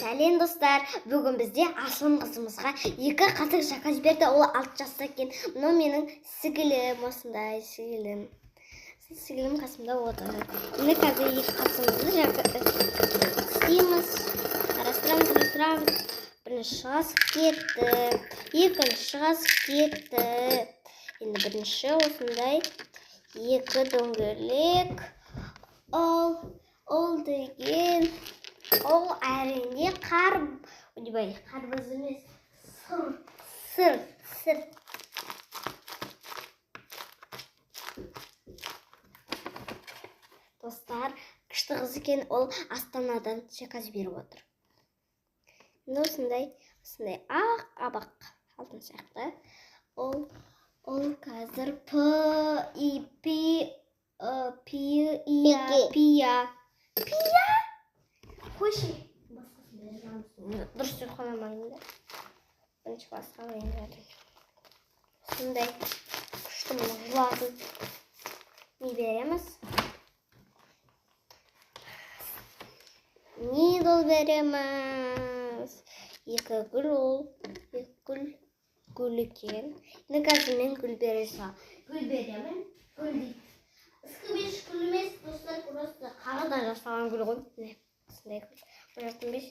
Сәлем достар, бүгін бізде Асылым қызымызға 2 қатық шақа жіберді. Ол 6 жаста екен. Мынау менің сіңілім, осындай сіңілім. Сіңілім қасымда отыр. Енді қазір 2 қатысымызды істейміз. Қарастырамыз. Бірінші шығасып кетті, екінші шығасып кетті. Енді бірінші осындай 2 дөңгелек. Ол деген ол әрине қарбыз емес, сыр. Достар, күшті қыз екен, ол Астанадан заказ беріп отыр. Осындай ақ абақ алтын сияқты. Ол қазір пия. Қойшы. Дұрыс сөз қоймаймын да. Бірінші басқа ойындарды. Осындай күшті мұны жылатын не береміз? Нидл береміз. 2 гүл ол. 2 гүл екен. Енді қазір мен гүл бересің. Гүл беремін. Гүл дейді. Үскібеш гүл емес, достар, просто қағыдан жасалған гүл ғой. Осындай гүл. Бұжатын беш.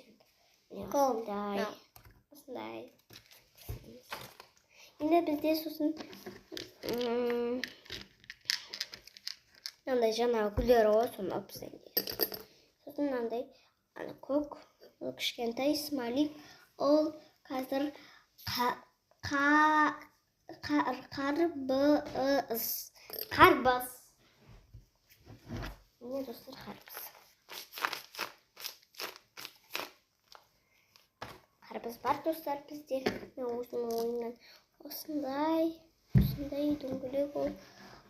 Осындай. Енді бізде сосын мынандай жаңағы гүлдері ғой, соны алып тастайын. Сосын мынандай көк, кішкентай смайлик. Ол қазір қарбыз. Міне достар, қарбыз. Қарбыз бар достар бізде. Мен осының ойынан осындай дөңгелек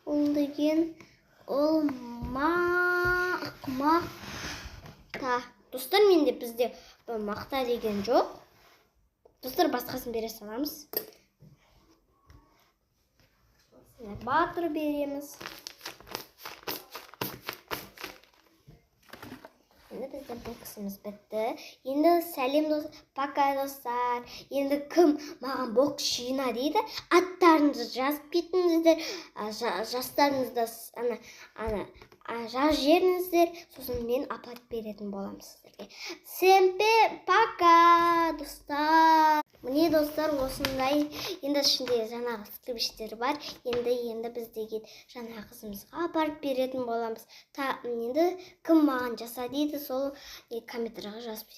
ол деген ол мақта. Достар, менде бізде мақта деген жоқ. Достар, басқасын бере саламыз. Батыр береміз. Енді бізде бұл қысымыз бітті. Енді сәлем достар, пока достар. Енді кім маған бокс жина дейді, аттарыңызды жазып кетіңіздер, жастарыңызды жаз жеріңіздер, сосын мен апарып беретін болам сіздерге. Семпе пока достар. Міне достар, осындай. Енді ішінде жаңағы скрипштер бар. Енді біздегі жаңағы қызымызға апарып беретін боламыз. Енді кім маған жаса дейді, сол комментарияға жазып